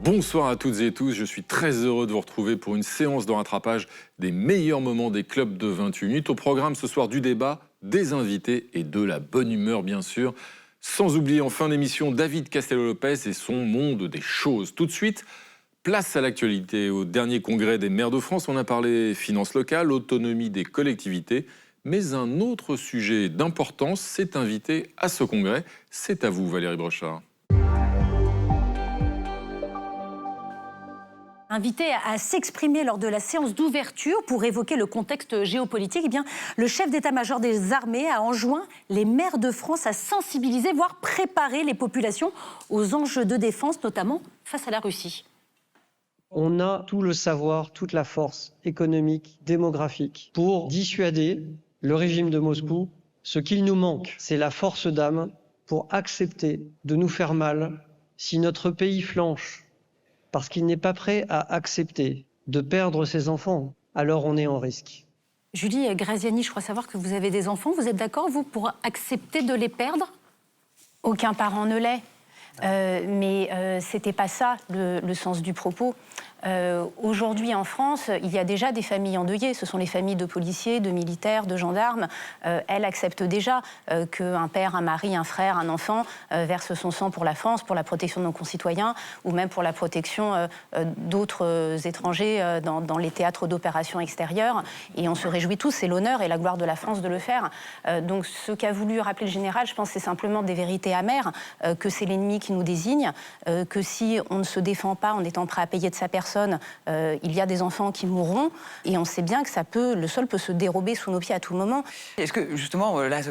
Bonsoir à toutes et tous, je suis très heureux de vous retrouver pour une séance de rattrapage des meilleurs moments des clubs de 28 minutes. Au programme ce soir du débat, des invités et de la bonne humeur bien sûr. Sans oublier en fin d'émission David Castello-Lopez et son monde des choses. Tout de suite, place à l'actualité. Au dernier congrès des maires de France, on a parlé finances locales, autonomie des collectivités. Mais un autre sujet d'importance s'est invité à ce congrès. C'est à vous Valérie Brochard. Invité à s'exprimer lors de la séance d'ouverture pour évoquer le contexte géopolitique, eh bien, le chef d'état-major des armées a enjoint les maires de France à sensibiliser, voire préparer les populations aux enjeux de défense, notamment face à la Russie. On a tout le savoir, toute la force économique, démographique pour dissuader le régime de Moscou. Ce qu'il nous manque, c'est la force d'âme pour accepter de nous faire mal si notre pays flanche. Parce qu'il n'est pas prêt à accepter de perdre ses enfants, alors on est en risque. Julie Graziani, je crois savoir que vous avez des enfants. Vous êtes d'accord, vous, pour accepter de les perdre? Aucun parent ne l'est. Mais c'était pas ça le sens du propos. Aujourd'hui en France, il y a déjà des familles endeuillées. Ce sont les familles de policiers, de militaires, de gendarmes. Elles acceptent déjà qu'un père, un mari, un frère, un enfant verse son sang pour la France, pour la protection de nos concitoyens, ou même pour la protection d'autres étrangers dans les théâtres d'opérations extérieures. Et on se réjouit tous, c'est l'honneur et la gloire de la France de le faire. Donc ce qu'a voulu rappeler le général, je pense, c'est simplement des vérités amères, que c'est l'ennemi qui nous désigne, que si on ne se défend pas en étant prêt à payer de sa personne, il y a des enfants qui mourront, et on sait bien que le sol peut se dérober sous nos pieds à tout moment. Est-ce que justement, là,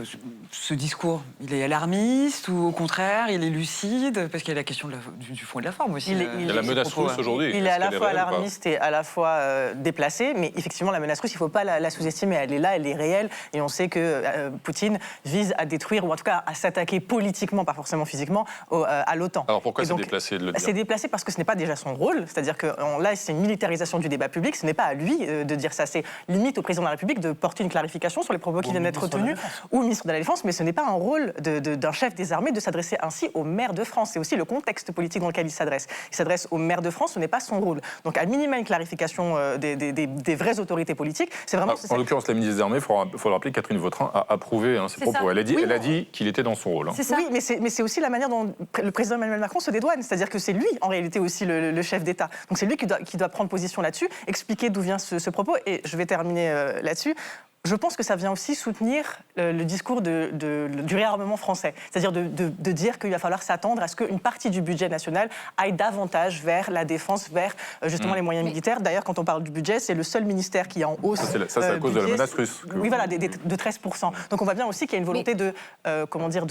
ce discours, il est alarmiste ou au contraire, il est lucide? Parce qu'il y a la question du fond et de la forme aussi. Il y a la menace russe aujourd'hui. Il est à la fois alarmiste et à la fois déplacé, mais effectivement, la menace russe, il ne faut pas la sous-estimer. Elle est là, elle est réelle, et on sait que Poutine vise à détruire, ou en tout cas à s'attaquer politiquement, pas forcément physiquement, à l'OTAN. Alors pourquoi c'est déplacé de le dire? C'est déplacé parce que ce n'est pas déjà son rôle, c'est-à-dire que là, c'est une militarisation du débat public, ce n'est pas à lui de dire ça, c'est limite au président de la République de porter une clarification sur les propos qui viennent d'être tenus, ou au ministre de la Défense, mais ce n'est pas un rôle d'un chef des armées de s'adresser ainsi aux maires de France. C'est aussi le contexte politique dans lequel il s'adresse. Il s'adresse aux maires de France, ce n'est pas son rôle. Donc à minima une clarification des vraies autorités politiques, c'est vraiment... En l'occurrence, la ministre des Armées, il faut le rappeler, Catherine Vautrin a approuvé ces propos. Elle a dit qu'il était dans son rôle. C'est ça. Oui, mais c'est aussi la manière dont le président Emmanuel Macron se dédouane, c'est-à-dire que c'est lui, en réalité, aussi le chef d'État. Donc c'est lui qui doit prendre position là-dessus, expliquer d'où vient ce propos, et je vais terminer là-dessus. Je pense que ça vient aussi soutenir le discours du réarmement français. C'est-à-dire de dire qu'il va falloir s'attendre à ce qu'une partie du budget national aille davantage vers la défense, vers justement les moyens militaires. D'ailleurs, quand on parle du budget, c'est le seul ministère qui est en hausse. Ça, c'est à cause de la menace russe. Oui, voilà, de 13%. Donc on voit bien aussi qu'il y a une volonté de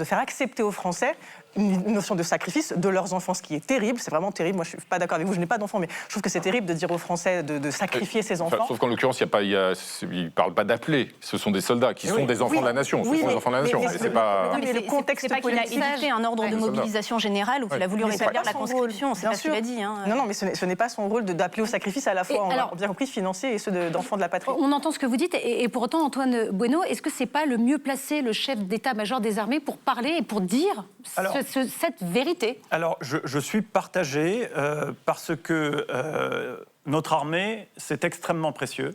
faire accepter aux Français une notion de sacrifice de leurs enfants, ce qui est terrible. C'est vraiment terrible. Moi, je ne suis pas d'accord avec vous, je n'ai pas d'enfants, mais je trouve que c'est terrible de dire aux Français de sacrifier ses enfants. Sauf qu'en l'occurrence, il ne parle pas d'appeler. Ce sont des soldats qui sont des enfants de la nation. Ce sont des enfants de la nation. C'est pas qu'il a évité un ordre de mobilisation générale ou qu'il a voulu rétablir la conscription. C'est pas ce qu'il a dit. Non, mais ce n'est pas son rôle d'appeler au sacrifice à la fois, on a bien compris, financier et ceux d'enfants de la patrie. On entend ce que vous dites, et pour autant, Antoine Bueno, est-ce que c'est pas le mieux placé, le chef d'état-major des armées, pour parler et pour dire cette vérité? Alors, je suis partagé parce que notre armée, c'est extrêmement précieux.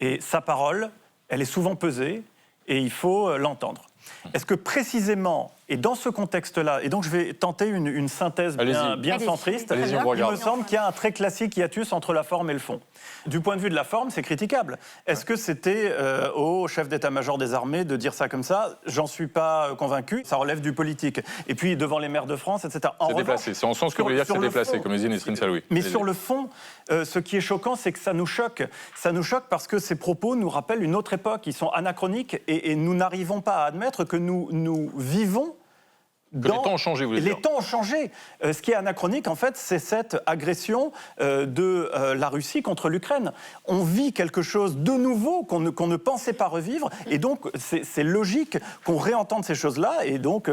Et sa parole, elle est souvent pesée et il faut l'entendre. Est-ce que précisément, et dans ce contexte-là, et donc je vais tenter une synthèse bien centriste, il me semble qu'il y a un très classique hiatus entre la forme et le fond. Du point de vue de la forme, c'est critiquable. Est-ce que c'était au chef d'état-major des armées de dire ça comme ça? J'en suis pas convaincu, ça relève du politique. Et puis devant les maires de France, etc. C'est déplacé, c'est en sens que vous voulez dire que c'est déplacé, comme le dit Nesrine Saloui. Mais sur le fond, ce qui est choquant, c'est que ça nous choque. Ça nous choque parce que ces propos nous rappellent une autre époque. Ils sont anachroniques et nous n'arrivons pas à admettre que nous vivons les temps ont changé, vous voulez dire. Les temps ont changé. Ce qui est anachronique, en fait, c'est cette agression de la Russie contre l'Ukraine. On vit quelque chose de nouveau qu'on ne pensait pas revivre, et donc c'est logique qu'on réentende ces choses-là, et donc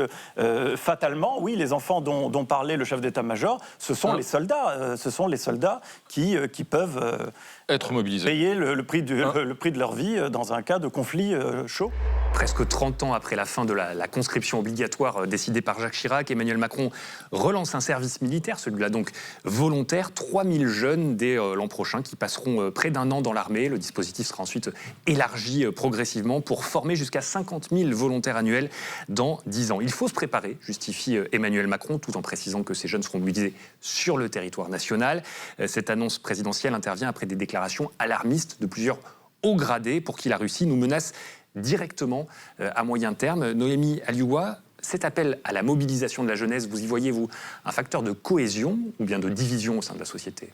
fatalement, oui, les enfants dont parlait le chef d'état-major, ce sont les soldats qui peuvent être mobilisés, payer le prix de leur vie dans un cas de conflit chaud. Presque 30 ans après la fin de la conscription obligatoire décidée par par Jacques Chirac, Emmanuel Macron relance un service militaire, celui-là donc volontaire, 3000 jeunes dès l'an prochain qui passeront près d'un an dans l'armée. Le dispositif sera ensuite élargi progressivement pour former jusqu'à 50 000 volontaires annuels dans 10 ans. Il faut se préparer, justifie Emmanuel Macron, tout en précisant que ces jeunes seront mobilisés sur le territoire national. Cette annonce présidentielle intervient après des déclarations alarmistes de plusieurs hauts gradés pour qui la Russie nous menace directement à moyen terme. Noémie Alioua, cet appel à la mobilisation de la jeunesse, vous y voyez-vous un facteur de cohésion ou bien de division au sein de la société ?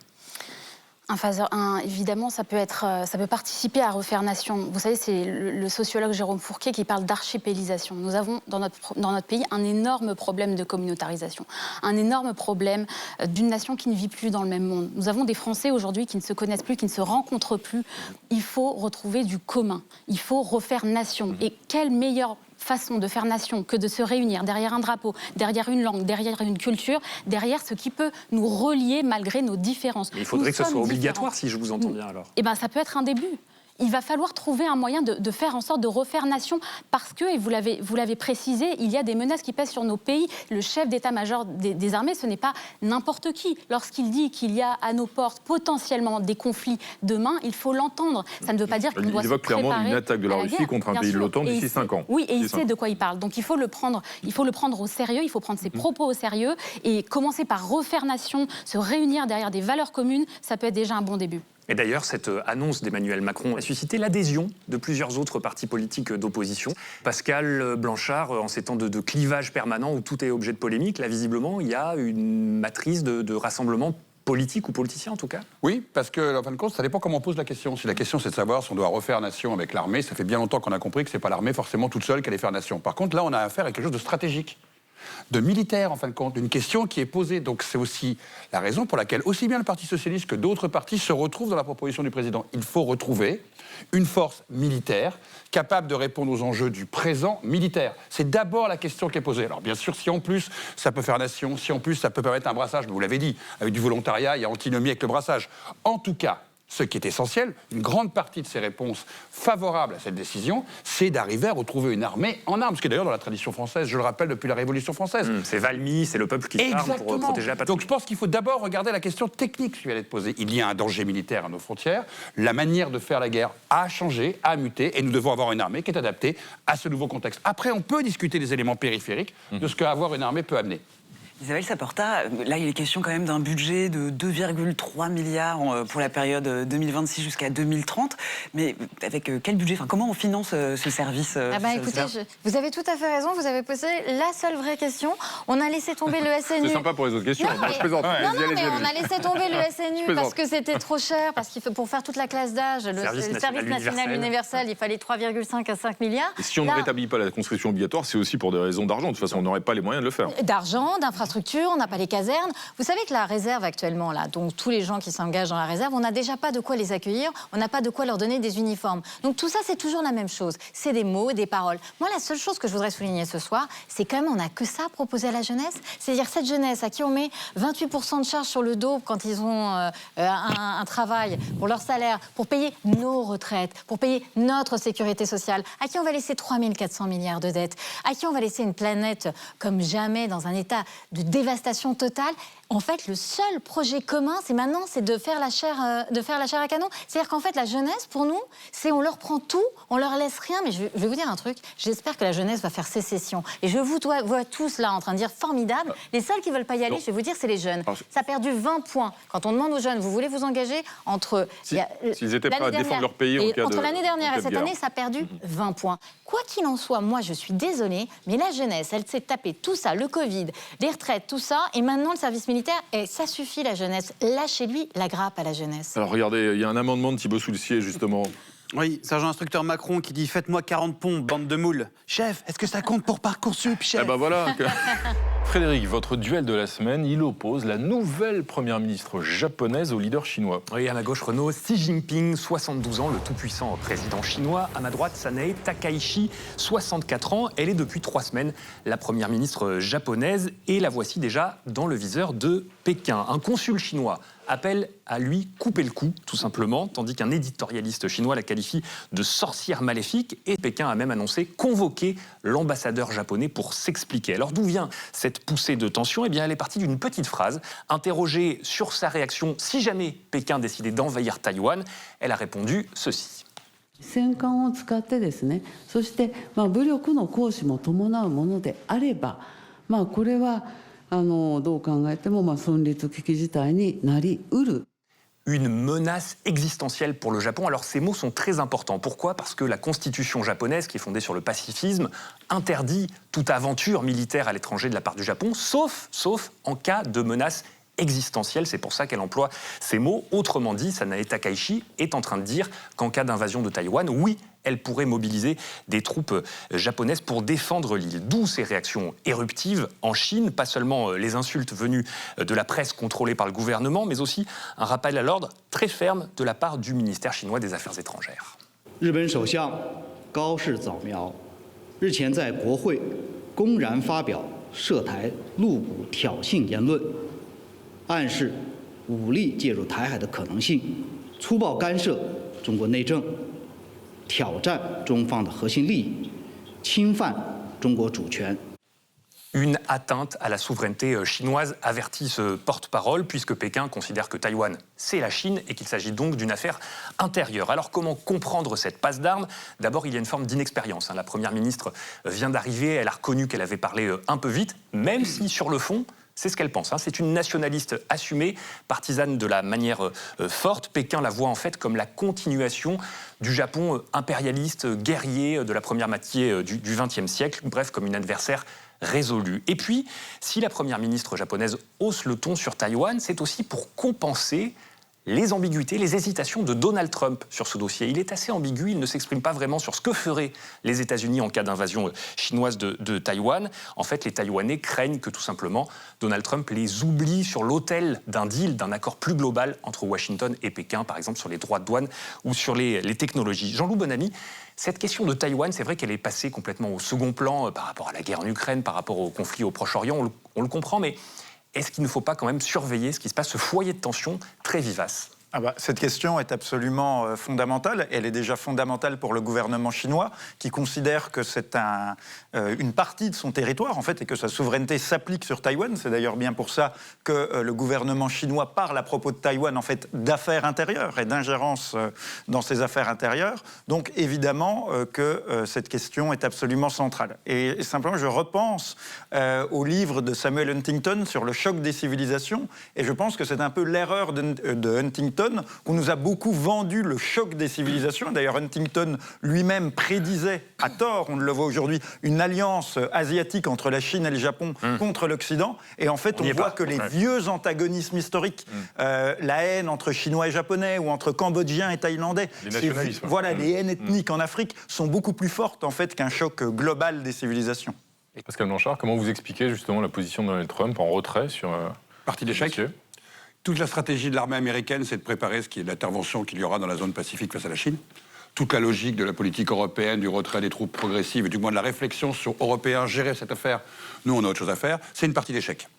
Évidemment, ça peut participer à refaire nation. Vous savez, c'est le sociologue Jérôme Fourquet qui parle d'archipélisation. Nous avons dans notre pays un énorme problème de communautarisation, un énorme problème d'une nation qui ne vit plus dans le même monde. Nous avons des Français aujourd'hui qui ne se connaissent plus, qui ne se rencontrent plus. Il faut retrouver du commun. Il faut refaire nation. Et quelle meilleure façon de faire nation que de se réunir derrière un drapeau, derrière une langue, derrière une culture, derrière ce qui peut nous relier malgré nos différences. Mais il faudrait que ce soit obligatoire, si je vous entends bien alors. Eh bien, ça peut être un début. Il va falloir trouver un moyen de faire en sorte de refaire nation parce que, et vous l'avez précisé, il y a des menaces qui pèsent sur nos pays. Le chef d'état-major des armées, ce n'est pas n'importe qui. Lorsqu'il dit qu'il y a à nos portes potentiellement des conflits demain, il faut l'entendre. Ça ne veut pas dire qu'il doit se préparer. Il évoque clairement une attaque de la Russie contre un pays de l'OTAN d'ici 5 ans. Oui, et il sait de quoi il parle. Donc il faut le prendre au sérieux, il faut prendre ses propos au sérieux et commencer par refaire nation, se réunir derrière des valeurs communes, ça peut être déjà un bon début. Et d'ailleurs, cette annonce d'Emmanuel Macron a suscité l'adhésion de plusieurs autres partis politiques d'opposition. Pascal Blanchard, en ces temps de clivage permanent où tout est objet de polémique, là, visiblement, il y a une matrice de rassemblement politique ou politicien, en tout cas. Oui, parce que, en fin de compte, ça dépend comment on pose la question. Si la question, c'est de savoir si on doit refaire nation avec l'armée, ça fait bien longtemps qu'on a compris que c'est pas l'armée forcément toute seule qui allait faire nation. Par contre, là, on a affaire à quelque chose de stratégique, de militaire, en fin de compte, une question qui est posée. Donc c'est aussi la raison pour laquelle aussi bien le Parti socialiste que d'autres partis se retrouvent dans la proposition du président. Il faut retrouver une force militaire capable de répondre aux enjeux du présent militaire. C'est d'abord la question qui est posée. Alors bien sûr, si en plus ça peut faire nation, si en plus ça peut permettre un brassage, vous l'avez dit, avec du volontariat, il y a antinomie avec le brassage. En tout cas, ce qui est essentiel, une grande partie de ces réponses favorables à cette décision, c'est d'arriver à retrouver une armée en armes, ce qui est d'ailleurs dans la tradition française, je le rappelle, depuis la Révolution française. C'est Valmy, c'est le peuple qui s'arme pour protéger la patrie. Donc je pense qu'il faut d'abord regarder la question technique qui vient d'être posée. Il y a un danger militaire à nos frontières, la manière de faire la guerre a changé, a muté, et nous devons avoir une armée qui est adaptée à ce nouveau contexte. Après, on peut discuter des éléments périphériques de ce qu'avoir une armée peut amener. Isabelle Saporta, là il est question quand même d'un budget de 2,3 milliards pour la période 2026 jusqu'à 2030. Mais avec quel budget, comment on finance ce service écoutez, vous avez tout à fait raison, vous avez posé la seule vraie question. On a laissé tomber le SNU. C'est sympa pour les autres questions. Non, mais, je plaisante. mais on a laissé tomber le SNU parce que c'était trop cher, parce qu'il faut pour faire toute la classe d'âge, le service national universel, il fallait 3,5 à 5 milliards. Et si on ne rétablit pas la conscription obligatoire, c'est aussi pour des raisons d'argent. De toute façon, on n'aurait pas les moyens de le faire. D'argent, d'infrastructure, on n'a pas les casernes. Vous savez que la réserve actuellement, là, donc tous les gens qui s'engagent dans la réserve, on n'a déjà pas de quoi les accueillir, on n'a pas de quoi leur donner des uniformes. Donc tout ça, c'est toujours la même chose. C'est des mots, des paroles. Moi, la seule chose que je voudrais souligner ce soir, c'est quand même on n'a que ça à proposer à la jeunesse. C'est-à-dire cette jeunesse à qui on met 28% de charge sur le dos quand ils ont un travail, pour leur salaire, pour payer nos retraites, pour payer notre sécurité sociale, à qui on va laisser 3 400 milliards de dettes, à qui on va laisser une planète comme jamais dans un état de dévastation totale. En fait, le seul projet commun, c'est de faire la chair à canon. C'est-à-dire qu'en fait, la jeunesse, pour nous, c'est on leur prend tout, on leur laisse rien. Mais je vais vous dire un truc, j'espère que la jeunesse va faire sécession. Et je vous vois tous là en train de dire formidable. Les seuls qui veulent pas y aller, je vais vous dire, c'est les jeunes. Ça a perdu 20 points. Quand on demande aux jeunes, vous voulez vous engager entre... S'ils étaient prêts à défendre leur pays entre l'année dernière et cette année, ça a perdu 20 points. Quoi qu'il en soit, moi, je suis désolée, mais la jeunesse, elle s'est tapée tout ça, le Covid, les retraites, tout ça, et maintenant le service militaire, et ça suffit la jeunesse. Lâchez-lui la grappe à la jeunesse. Alors regardez, il y a un amendement de Thibaut Soulcier, justement. Oui, sergent instructeur Macron qui dit « Faites-moi 40 ponts, bande de moules ». Chef, est-ce que ça compte pour Parcoursup, chef? Ah bah voilà Frédéric, votre duel de la semaine, il oppose la nouvelle première ministre japonaise au leader chinois. Oui, à ma gauche, Renaud, Xi Jinping, 72 ans, le tout-puissant président chinois. À ma droite, Sanae Takaichi, 64 ans. Elle est depuis 3 semaines la première ministre japonaise et la voici déjà dans le viseur de Pékin. Un consul chinois appelle à lui couper le cou, tout simplement, tandis qu'un éditorialiste chinois la qualifie de sorcière maléfique et Pékin a même annoncé convoquer l'ambassadeur japonais pour s'expliquer. Alors d'où vient cette poussée de tension ? Eh bien, elle est partie d'une petite phrase. Interrogée sur sa réaction si jamais Pékin décidait d'envahir Taïwan, elle a répondu ceci. 戦艦を使ってですね、そして武力の行使も伴うものであれば、これはどう考えても存立危機事態になりうる。Une menace existentielle pour le Japon. Alors ces mots sont très importants. Pourquoi ? Parce que la constitution japonaise, qui est fondée sur le pacifisme, interdit toute aventure militaire à l'étranger de la part du Japon, sauf en cas de menace existentielle. C'est pour ça qu'elle emploie ces mots. Autrement dit, Sanae Takaichi est en train de dire qu'en cas d'invasion de Taïwan, oui, elle pourrait mobiliser des troupes japonaises pour défendre l'île. D'où ces réactions éruptives en Chine, pas seulement les insultes venues de la presse contrôlée par le gouvernement, mais aussi un rappel à l'ordre très ferme de la part du ministère chinois des Affaires étrangères. 日本首相高市早苗日前在国会公然发表涉台露骨挑衅言论，暗示武力介入台海的可能性，粗暴干涉中国内政，挑战中方的核心利益，侵犯中国主权。 Une atteinte à la souveraineté chinoise, avertit ce porte-parole, puisque Pékin considère que Taïwan, c'est la Chine et qu'il s'agit donc d'une affaire intérieure. Alors comment comprendre cette passe d'armes ? D'abord, il y a une forme d'inexpérience. La première ministre vient d'arriver, elle a reconnu qu'elle avait parlé un peu vite, même si sur le fond, c'est ce qu'elle pense. C'est une nationaliste assumée, partisane de la manière forte. Pékin la voit en fait comme la continuation du Japon impérialiste, guerrier de la première moitié du XXe siècle, bref, comme une adversaire résolue. Et puis, si la première ministre japonaise hausse le ton sur Taïwan, c'est aussi pour compenser les ambiguïtés, les hésitations de Donald Trump sur ce dossier. Il est assez ambigu, il ne s'exprime pas vraiment sur ce que feraient les États-Unis en cas d'invasion chinoise de Taïwan. En fait, les Taïwanais craignent que tout simplement Donald Trump les oublie sur l'autel d'un deal, d'un accord plus global entre Washington et Pékin, par exemple sur les droits de douane ou sur les technologies. Jean-Loup Bonamy, cette question de Taïwan, c'est vrai qu'elle est passée complètement au second plan par rapport à la guerre en Ukraine, par rapport au conflit au Proche-Orient, on le comprend, mais est-ce qu'il ne faut pas quand même surveiller ce qui se passe, ce foyer de tension très vivace ? Cette question est absolument fondamentale. Elle est déjà fondamentale pour le gouvernement chinois, qui considère que c'est une partie de son territoire, en fait, et que sa souveraineté s'applique sur Taïwan. C'est d'ailleurs bien pour ça que le gouvernement chinois parle à propos de Taïwan, en fait, d'affaires intérieures et d'ingérence dans ses affaires intérieures. Donc, évidemment, que cette question est absolument centrale. Et simplement, je repense au livre de Samuel Huntington sur le choc des civilisations, et je pense que c'est un peu l'erreur de Huntington. On nous a beaucoup vendu le choc des civilisations. D'ailleurs, Huntington lui-même prédisait, à tort, on le voit aujourd'hui, une alliance asiatique entre la Chine et le Japon contre l'Occident. Et en fait, on voit que les vieux antagonismes historiques, la haine entre Chinois et Japonais ou entre Cambodgiens et Thaïlandais, les haines ethniques en Afrique sont beaucoup plus fortes en fait qu'un choc global des civilisations. Pascal Blanchard, comment vous expliquez justement la position de Donald Trump en retrait sur partie d'échec? Toute la stratégie de l'armée américaine, c'est de préparer ce qui est l'intervention qu'il y aura dans la zone Pacifique face à la Chine. Toute la logique de la politique européenne, du retrait des troupes progressives, et du moins de la réflexion sur Européens, gérer cette affaire, nous on a autre chose à faire, c'est une partie d'échec.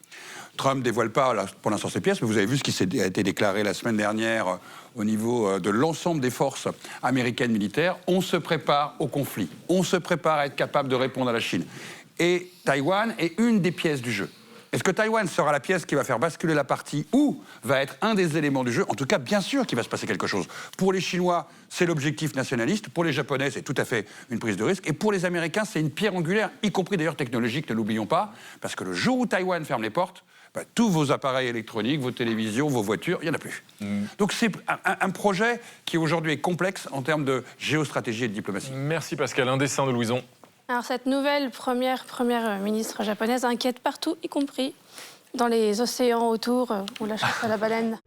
Trump ne dévoile pas pour l'instant ses pièces, mais vous avez vu ce qui a été déclaré la semaine dernière au niveau de l'ensemble des forces américaines militaires. On se prépare au conflit, on se prépare à être capable de répondre à la Chine. Et Taïwan est une des pièces du jeu. Est-ce que Taïwan sera la pièce qui va faire basculer la partie ou va être un des éléments du jeu? En tout cas, bien sûr qu'il va se passer quelque chose. Pour les Chinois, c'est l'objectif nationaliste. Pour les Japonais, c'est tout à fait une prise de risque. Et pour les Américains, c'est une pierre angulaire, y compris d'ailleurs technologique, ne l'oublions pas. Parce que le jour où Taïwan ferme les portes, tous vos appareils électroniques, vos télévisions, vos voitures, il n'y en a plus. Donc c'est un projet qui aujourd'hui est complexe en termes de géostratégie et de diplomatie. Merci Pascal. Un dessin de Louison. Alors cette nouvelle première ministre japonaise inquiète partout, y compris dans les océans autour, où la chasse à la baleine.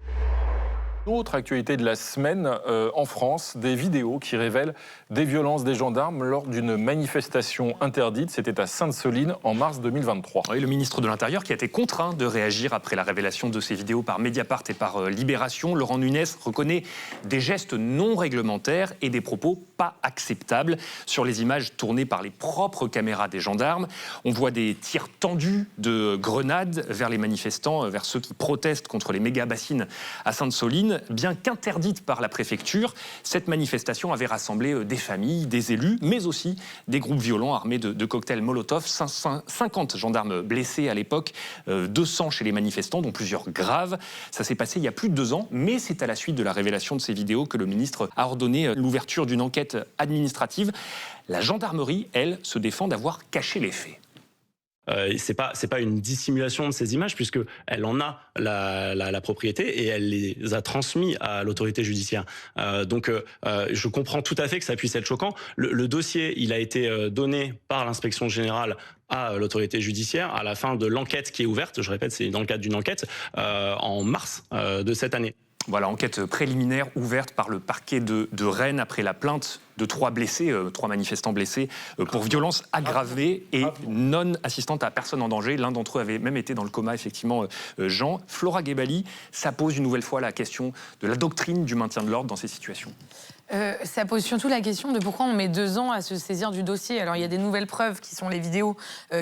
Autre actualité de la semaine, en France, des vidéos qui révèlent des violences des gendarmes lors d'une manifestation interdite. C'était à Sainte-Soline en mars 2023. Oui, le ministre de l'Intérieur qui a été contraint de réagir après la révélation de ces vidéos par Mediapart et par Libération. Laurent Nunez reconnaît des gestes non réglementaires et des propos pas acceptables. Sur les images tournées par les propres caméras des gendarmes, on voit des tirs tendus de grenades vers les manifestants, vers ceux qui protestent contre les méga-bassines à Sainte-Soline. Bien qu'interdite par la préfecture, cette manifestation avait rassemblé des familles, des élus, mais aussi des groupes violents armés de cocktails Molotov. 50 gendarmes blessés à l'époque, 200 chez les manifestants, dont plusieurs graves. Ça s'est passé il y a plus de 2 ans, mais c'est à la suite de la révélation de ces vidéos que le ministre a ordonné l'ouverture d'une enquête administrative. La gendarmerie, elle, se défend d'avoir caché les faits. C'est pas une dissimulation de ces images puisque elle en a la propriété et elle les a transmis à l'autorité judiciaire. Donc je comprends tout à fait que ça puisse être choquant. Le dossier, il a été donné par l'inspection générale à l'autorité judiciaire à la fin de l'enquête qui est ouverte. Je répète, c'est dans le cadre d'une enquête en mars de cette année. Voilà, enquête préliminaire ouverte par le parquet de Rennes après la plainte de 3 blessés, 3 manifestants blessés pour violences aggravées et non assistantes à personne en danger. L'un d'entre eux avait même été dans le coma, effectivement, Jean. Flora Gebali, ça pose une nouvelle fois la question de la doctrine du maintien de l'ordre dans ces situations. Ça pose surtout la question de pourquoi on met 2 ans à se saisir du dossier. Alors il y a des nouvelles preuves qui sont les vidéos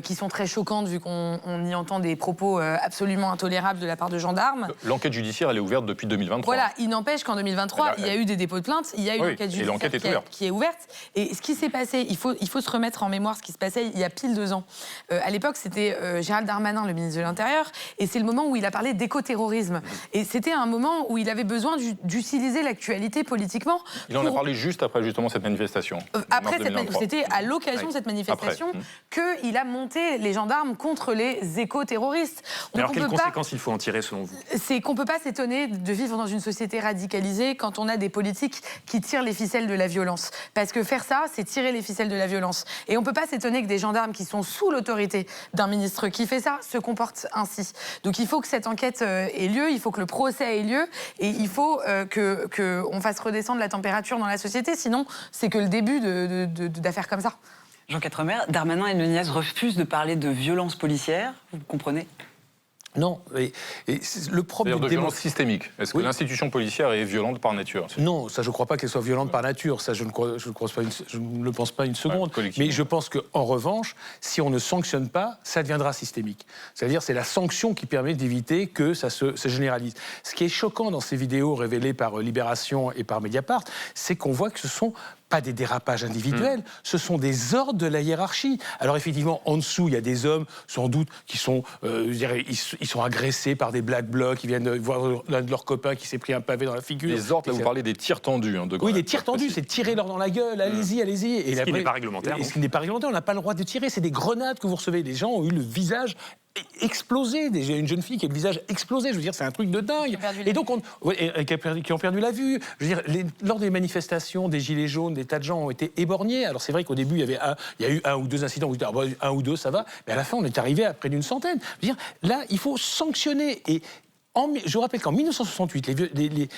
qui sont très choquantes vu qu'on y entend des propos absolument intolérables de la part de gendarmes. L'enquête judiciaire, elle est ouverte depuis 2023. Voilà, il n'empêche qu'en 2023, il y a eu des dépôts de plainte, il y a une enquête judiciaire qui est ouverte. Et ce qui s'est passé, il faut se remettre en mémoire ce qui se passait il y a pile 2 ans. À l'époque, c'était Gérald Darmanin, le ministre de l'Intérieur, et c'est le moment où il a parlé d'écoterrorisme. Et c'était un moment où il avait besoin d'utiliser l'actualité politiquement. Il en a parlé juste après justement cette manifestation. C'était à l'occasion de cette manifestation qu'il a monté les gendarmes contre les éco-terroristes. Alors quelles conséquences il faut en tirer selon vous? C'est qu'on ne peut pas s'étonner de vivre dans une société radicalisée quand on a des politiques qui tirent les ficelles de la violence. Parce que faire ça, c'est tirer les ficelles de la violence. Et on ne peut pas s'étonner que des gendarmes qui sont sous l'autorité d'un ministre qui fait ça se comportent ainsi. Donc il faut que cette enquête ait lieu, il faut que le procès ait lieu et il faut qu'on fasse redescendre la température dans la société, sinon c'est que le début d'affaires comme ça. Jean Quatremer, Darmanin et Nunez refusent de parler de violence policière, vous comprenez ? Non, et le problème de violence systémique. Est-ce que l'institution policière est violente par nature? Non, ça je ne crois pas qu'elle soit violente par nature. Ça je ne le pense pas une seconde. Mais je pense qu'en revanche, si on ne sanctionne pas, ça deviendra systémique. C'est-à-dire c'est la sanction qui permet d'éviter que ça se généralise. Ce qui est choquant dans ces vidéos révélées par Libération et par Mediapart, c'est qu'on voit que ce sont pas des dérapages individuels, ce sont des ordres de la hiérarchie. Alors effectivement, en dessous, il y a des hommes, sans doute, qui sont, ils sont agressés par des black blocs, ils viennent voir l'un de leurs copains qui s'est pris un pavé dans la figure. Les ordres, là, vous parlez des tirs tendus. Oui, des tirs tendus, c'est tirer-leur dans la gueule, allez-y, allez-y. Et ce qui n'est pas réglementaire. Ce qui n'est pas réglementaire, on n'a pas le droit de tirer, c'est des grenades que vous recevez. Les gens ont eu le visage explosé. Déjà, une jeune fille qui a le visage explosé, je veux dire, c'est un truc de dingue. Et donc, qui ont perdu la vue. Je veux dire, lors des manifestations, des gilets jaunes, des tas de gens ont été éborgnés. Alors c'est vrai qu'au début, il y a eu 1 ou 2 incidents où un ou deux, ça va. Mais à la fin, on est arrivé à près d'une centaine. Je veux dire, là, il faut sanctionner. Et je vous rappelle qu'en 1968,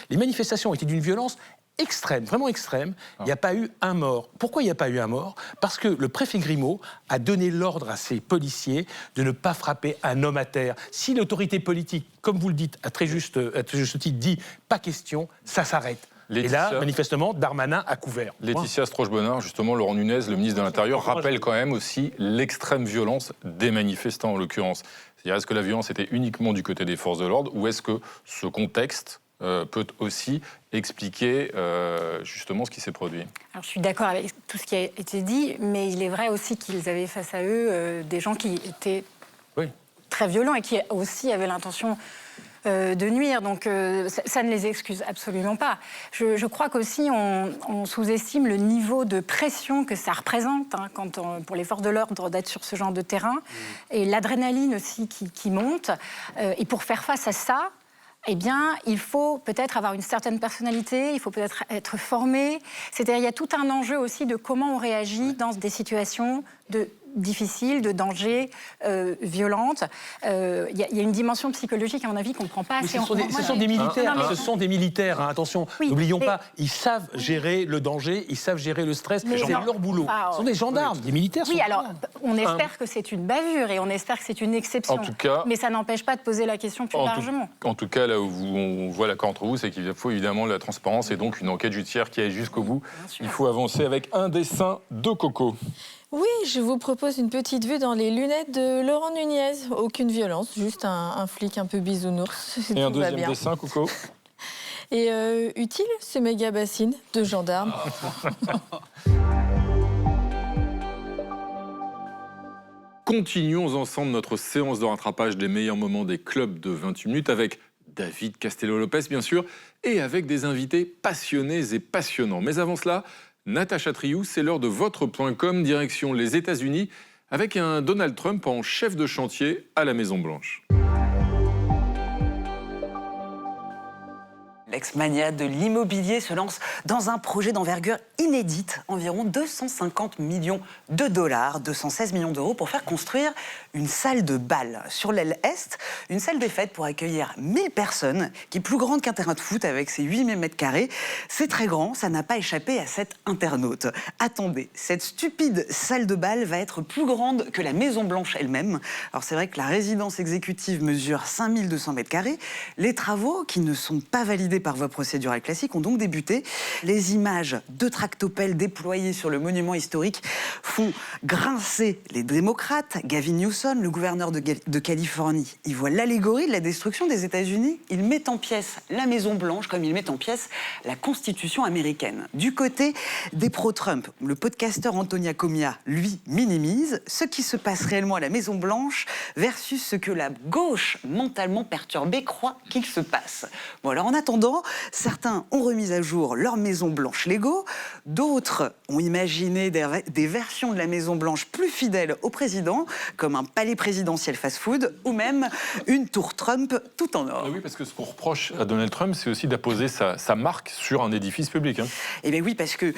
les manifestations ont été d'une violence extrême, vraiment extrême. Il n'y a pas eu un mort. Pourquoi il n'y a pas eu un mort? Parce que le préfet Grimaud a donné l'ordre à ses policiers de ne pas frapper un homme à terre. Si l'autorité politique, comme vous le dites, à très juste titre, dit pas question, ça s'arrête. Et là, manifestement, Darmanin a couvert. Laetitia Stroche-Bonnard, justement, Laurent Nunez, le ministre de l'Intérieur, rappelle quand même aussi l'extrême violence des manifestants, en l'occurrence. C'est-à-dire, est-ce que la violence était uniquement du côté des forces de l'ordre, ou est-ce que ce contexte peut aussi expliquer justement ce qui s'est produit? Alors, je suis d'accord avec tout ce qui a été dit, mais il est vrai aussi qu'ils avaient face à eux des gens qui étaient très violents et qui aussi avaient l'intention de nuire, donc ça ne les excuse absolument pas. Je crois qu'aussi on sous-estime le niveau de pression que ça représente pour les forces de l'ordre d'être sur ce genre de terrain, et l'adrénaline aussi qui monte. Et pour faire face à ça, eh bien, il faut peut-être avoir une certaine personnalité, il faut peut-être être formé. C'est-à-dire, il y a tout un enjeu aussi de comment on réagit dans des situations difficile, de danger, violente. Il y a une dimension psychologique, à mon avis, qu'on ne prend pas assez en compte. Ce sont des militaires, Non, mais- ce sont des militaires, hein, attention, Oui, n'oublions mais- pas, ils savent gérer le danger, ils savent gérer le stress, Mais c'est non. leur boulot. Ce sont des gendarmes, des militaires. Oui, sont alors, gendarmes. on espère que c'est une bavure et on espère que c'est une exception. En tout cas- mais ça n'empêche pas de poser la question plus largement. En tout cas, là où on voit l'accord entre vous, c'est qu'il faut évidemment la transparence et donc une enquête judiciaire qui aille jusqu'au bout. Il faut avancer avec un dessin de Coco. Oui, je vous propose une petite vue dans les lunettes de Laurent Nunez. Aucune violence, juste un flic un peu bisounours. Et un Tout va deuxième bien. dessin, Coco. Et utile, ce méga bassine de gendarmes. Continuons ensemble notre séance de rattrapage des meilleurs moments des clubs de 28 minutes avec David Castello-Lopez, bien sûr, et avec des invités passionnés et passionnants. Mais avant cela, Natacha Triou, c'est l'heure de votre point com, direction les États-Unis, avec un Donald Trump en chef de chantier à la Maison-Blanche. L'ex-magnat de l'immobilier se lance dans un projet d'envergure inédite, environ 250 millions de dollars, 216 millions d'euros pour faire construire une salle de bal sur l'aile Est, une salle des fêtes pour accueillir 1000 personnes, qui est plus grande qu'un terrain de foot avec ses 8000 mètres carrés. C'est très grand, ça n'a pas échappé à cet internaute. Attendez, cette stupide salle de bal va être plus grande que la Maison-Blanche elle-même. Alors c'est vrai que la résidence exécutive mesure 5200 mètres carrés. Les travaux, qui ne sont pas validés par voie procédurale classique, ont donc débuté. Les images de tractopelles déployées sur le monument historique font grincer les démocrates. Gavin Newsom, le gouverneur de Californie, il voit l'allégorie de la destruction des États-Unis. Il met en pièces la Maison-Blanche comme il met en pièces la Constitution américaine. Du côté des pro-Trump, le podcasteur Antonia Comia, lui, minimise ce qui se passe réellement à la Maison-Blanche versus ce que la gauche mentalement perturbée croit qu'il se passe. Bon, alors en attendant, certains ont remis à jour leur Maison-Blanche Lego, d'autres ont imaginé des versions de la Maison-Blanche plus fidèles au président, comme un palais présidentiel fast-food ou même une tour Trump tout en or. Oui, parce que ce qu'on reproche à Donald Trump, c'est aussi d'apposer sa marque sur un édifice public. Hein. Eh bien oui, parce que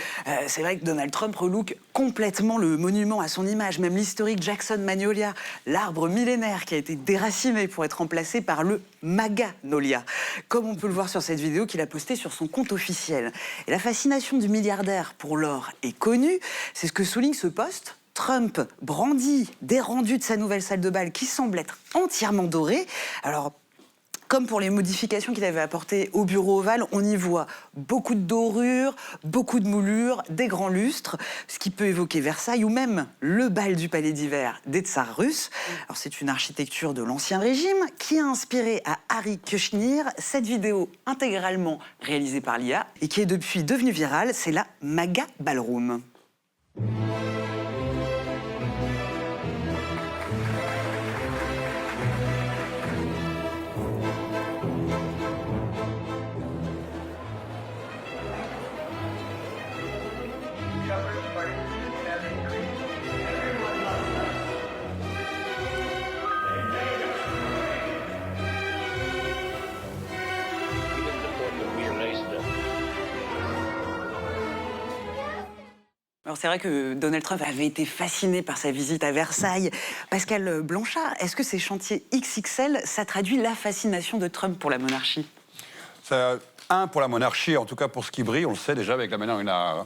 c'est vrai que Donald Trump relook complètement le monument à son image, même l'historique Jackson Magnolia, l'arbre millénaire qui a été déraciné pour être remplacé par le Maganolia, comme on peut le voir sur cette vidéo qu'il a postée sur son compte officiel. Et la fascination du milliardaire pour l'or est connue, c'est ce que souligne ce post. Trump brandit des rendus de sa nouvelle salle de bal qui semble être entièrement dorée. Alors, comme pour les modifications qu'il avait apportées au bureau ovale, on y voit beaucoup de dorures, beaucoup de moulures, des grands lustres, ce qui peut évoquer Versailles ou même le bal du palais d'hiver des tsars russes. Alors c'est une architecture de l'Ancien Régime qui a inspiré à Harry Kushner cette vidéo intégralement réalisée par l'IA et qui est depuis devenue virale, c'est la Maga Ballroom. Alors c'est vrai que Donald Trump avait été fasciné par sa visite à Versailles. Pascal Blanchard, est-ce que ces chantiers XXL, ça traduit la fascination de Trump pour la monarchie ? Pour la monarchie, en tout cas pour ce qui brille, on le sait déjà avec la manière dont il a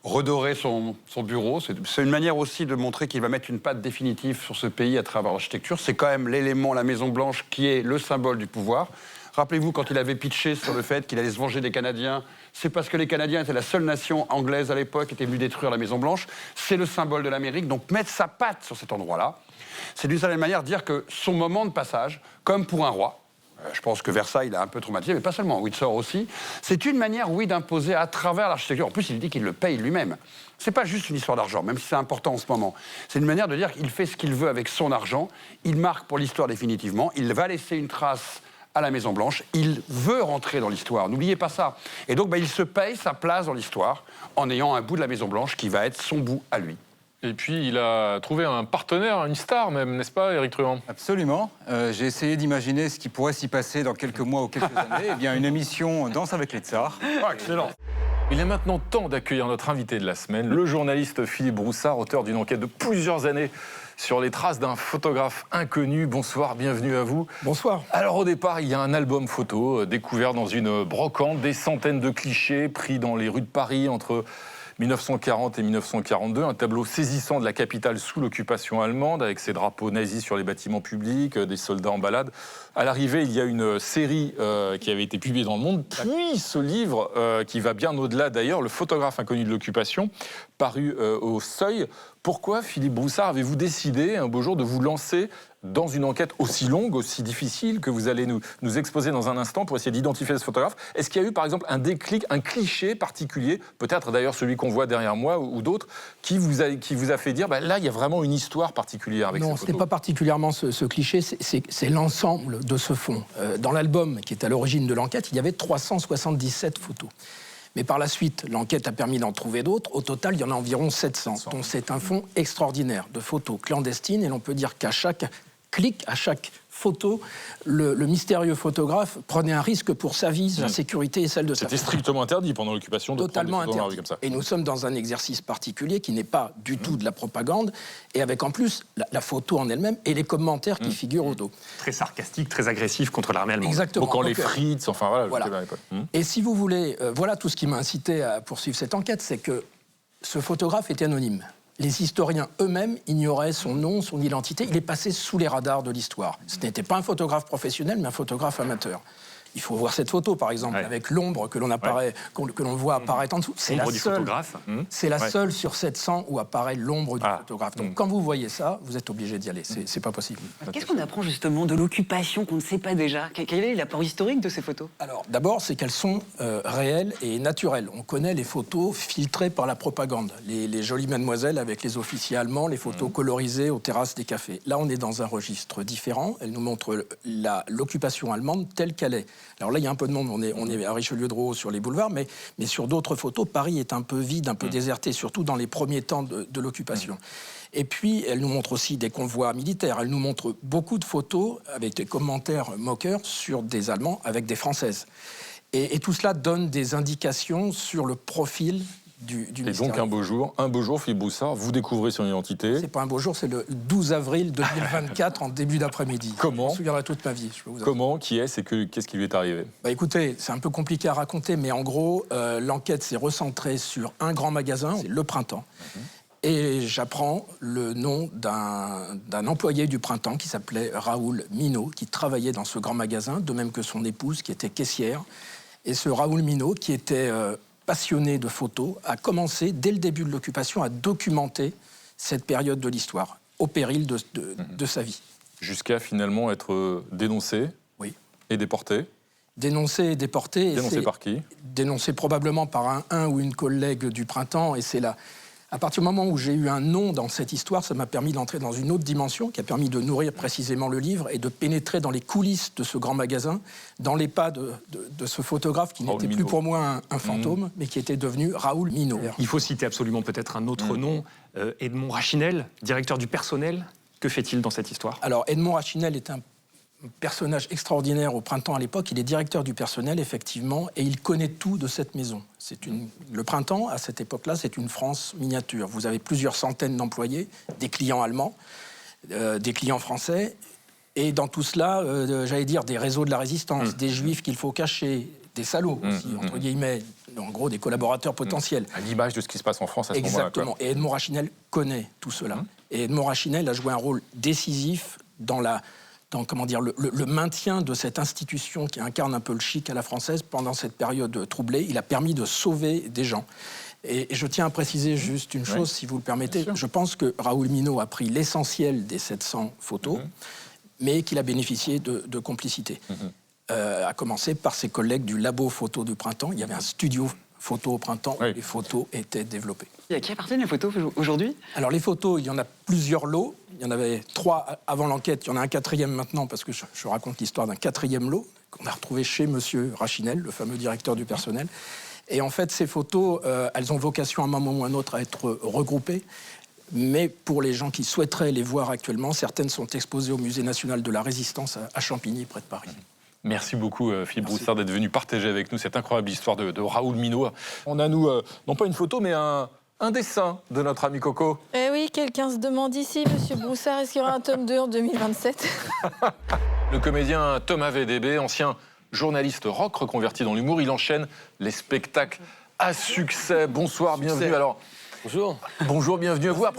redoré son bureau. C'est une manière aussi de montrer qu'il va mettre une patte définitive sur ce pays à travers l'architecture. C'est quand même l'élément, la Maison-Blanche, qui est le symbole du pouvoir. Rappelez-vous, quand il avait pitché sur le fait qu'il allait se venger des Canadiens, c'est parce que les Canadiens étaient la seule nation anglaise à l'époque qui était venue détruire la Maison-Blanche. C'est le symbole de l'Amérique. Donc mettre sa patte sur cet endroit-là, c'est d'une certaine manière dire que son moment de passage, comme pour un roi, je pense que Versailles l'a un peu traumatisé, mais pas seulement, Windsor aussi, c'est une manière, oui, d'imposer à travers l'architecture. En plus, il dit qu'il le paye lui-même. C'est pas juste une histoire d'argent, même si c'est important en ce moment. C'est une manière de dire qu'il fait ce qu'il veut avec son argent, il marque pour l'histoire définitivement, il va laisser une trace à la Maison-Blanche, il veut rentrer dans l'histoire, n'oubliez pas ça. Et donc, il se paye sa place dans l'histoire en ayant un bout de la Maison-Blanche qui va être son bout à lui. Et puis, il a trouvé un partenaire, une star même, n'est-ce pas, Éric Truand ? Absolument. J'ai essayé d'imaginer ce qui pourrait s'y passer dans quelques mois ou quelques années. Eh bien, une émission Danse avec les tsars. Ah, excellent. Il est maintenant temps d'accueillir notre invité de la semaine, le journaliste Philippe Broussard, auteur d'une enquête de plusieurs années sur les traces d'un photographe inconnu. Bonsoir, bienvenue à vous. Bonsoir. Alors au départ, il y a un album photo découvert dans une brocante, des centaines de clichés pris dans les rues de Paris entre 1940 et 1942, un tableau saisissant de la capitale sous l'occupation allemande, avec ses drapeaux nazis sur les bâtiments publics, des soldats en balade. À l'arrivée, il y a une série qui avait été publiée dans Le Monde, puis ce livre qui va bien au-delà d'ailleurs, Le photographe inconnu de l'occupation, paru au Seuil. Pourquoi, Philippe Broussard, avez-vous décidé un beau jour de vous lancer dans une enquête aussi longue, aussi difficile, que vous allez nous exposer dans un instant pour essayer d'identifier ce photographe? Est-ce qu'il y a eu, par exemple, un déclic, un cliché particulier, peut-être d'ailleurs celui qu'on voit derrière moi ou d'autres, qui vous a fait dire, là, il y a vraiment une histoire particulière avec cette photo? Non, ce n'est pas particulièrement ce cliché, c'est l'ensemble de ce fond. Dans l'album qui est à l'origine de l'enquête, il y avait 377 photos. Mais par la suite, l'enquête a permis d'en trouver d'autres. Au total, il y en a environ 700. Donc c'est un fond extraordinaire de photos clandestines. Et l'on peut dire qu'à chaque clic, à chaque photo, le mystérieux photographe prenait un risque pour sa vie, sa sécurité et celle de sa famille. C'était strictement interdit pendant l'occupation de totalement prendre des interdit. comme ça. Et nous sommes dans un exercice particulier qui n'est pas du tout de la propagande, et avec en plus la photo en elle-même et les commentaires qui figurent au dos. Très sarcastique, très agressif contre l'armée allemande. Exactement. Quand les Fritz, enfin voilà. Et si vous voulez, voilà tout ce qui m'a incité à poursuivre cette enquête, c'est que ce photographe était anonyme. Les historiens eux-mêmes ignoraient son nom, son identité. Il est passé sous les radars de l'histoire. Ce n'était pas un photographe professionnel, mais un photographe amateur. Il faut voir cette photo, par exemple, avec l'ombre que l'on voit apparaître en dessous. C'est la seule sur 700 où apparaît l'ombre du photographe. Donc, quand vous voyez ça, vous êtes obligé d'y aller. C'est pas possible. Qu'est-ce qu'on apprend justement de l'occupation qu'on ne sait pas déjà? Quel est l'apport historique de ces photos? Alors, d'abord, c'est qu'elles sont réelles et naturelles. On connaît les photos filtrées par la propagande. Les jolies mademoiselles avec les officiers allemands, les photos colorisées aux terrasses des cafés. Là, on est dans un registre différent. Elle nous montre l'occupation allemande telle qu'elle est. Alors là, il y a un peu de monde, on est à Richelieu-Drouot sur les boulevards, mais sur d'autres photos, Paris est un peu vide, un peu déserté, surtout dans les premiers temps de l'occupation. Et puis, elle nous montre aussi des convois militaires. Elle nous montre beaucoup de photos avec des commentaires moqueurs sur des Allemands avec des Françaises. Et tout cela donne des indications sur le profil du Et donc un beau jour, Philippe Broussard, vous découvrez son identité. C'est pas un beau jour, c'est le 12 avril 2024 en début d'après-midi. Comment? Je me souviendrai toute ma vie. Comment? Qui est-ce et qu'est-ce qui lui est arrivé? Écoutez, c'est un peu compliqué à raconter, mais en gros, l'enquête s'est recentrée sur un grand magasin, c'est Le Printemps. Et j'apprends le nom d'un employé du Printemps qui s'appelait Raoul Minot, qui travaillait dans ce grand magasin, de même que son épouse, qui était caissière. Et ce Raoul Minot, qui était passionné de photos, a commencé, dès le début de l'occupation, à documenter cette période de l'histoire, au péril de sa vie. Jusqu'à finalement être dénoncé et déporté. Dénoncé et déporté. Dénoncé par qui? Dénoncé probablement par un ou une collègue du Printemps, et c'est là. À partir du moment où j'ai eu un nom dans cette histoire, ça m'a permis d'entrer dans une autre dimension, qui a permis de nourrir précisément le livre et de pénétrer dans les coulisses de ce grand magasin, dans les pas de ce photographe qui n'était plus pour moi un fantôme, mais qui était devenu Raoul Minot. Il faut citer absolument peut-être un autre nom, Edmond Rachinel, directeur du personnel. Que fait-il dans cette histoire? Alors, Edmond Rachinel est un personnage extraordinaire au Printemps à l'époque. Il est directeur du personnel, effectivement, et il connaît tout de cette maison. Le Printemps, à cette époque-là, c'est une France miniature. Vous avez plusieurs centaines d'employés, des clients allemands, des clients français, et dans tout cela, j'allais dire, des réseaux de la résistance, des juifs qu'il faut cacher, des salauds aussi, entre guillemets, en gros, des collaborateurs potentiels. À l'image de ce qui se passe en France à ce moment-là. Exactement. Et Edmond Rachinel connaît tout cela. Et Edmond Rachinel a joué un rôle décisif dans le maintien de cette institution qui incarne un peu le chic à la française pendant cette période troublée. Il a permis de sauver des gens. Et je tiens à préciser juste une chose, si vous le permettez. Je pense que Raoul Minot a pris l'essentiel des 700 photos, mais qu'il a bénéficié de complicité. À commencer par ses collègues du labo photo du Printemps. Il y avait un studio photo au Printemps où les photos étaient développées. Et à qui appartiennent les photos aujourd'hui? Alors les photos, il y en a plusieurs lots. Il y en avait 3 avant l'enquête. Il y en a un 4e maintenant parce que je raconte l'histoire d'un 4e lot qu'on a retrouvé chez monsieur Rachinel, le fameux directeur du personnel. Et en fait, ces photos, elles ont vocation à un moment ou à un autre à être regroupées. Mais pour les gens qui souhaiteraient les voir actuellement, certaines sont exposées au Musée national de la Résistance à Champigny, près de Paris. Merci beaucoup Philippe Broussard d'être venu partager avec nous cette incroyable histoire de Raoul Minot. On a nous, non pas une photo, mais un dessin de notre ami Coco. Eh oui, quelqu'un se demande ici, Monsieur Broussard, est-ce qu'il y aura un tome 2 en 2027 ? Le comédien Thomas VDB, ancien journaliste rock reconverti dans l'humour, il enchaîne les spectacles à succès. Bonsoir, bienvenue. Alors, bonjour. Bonjour, bienvenue à vous. À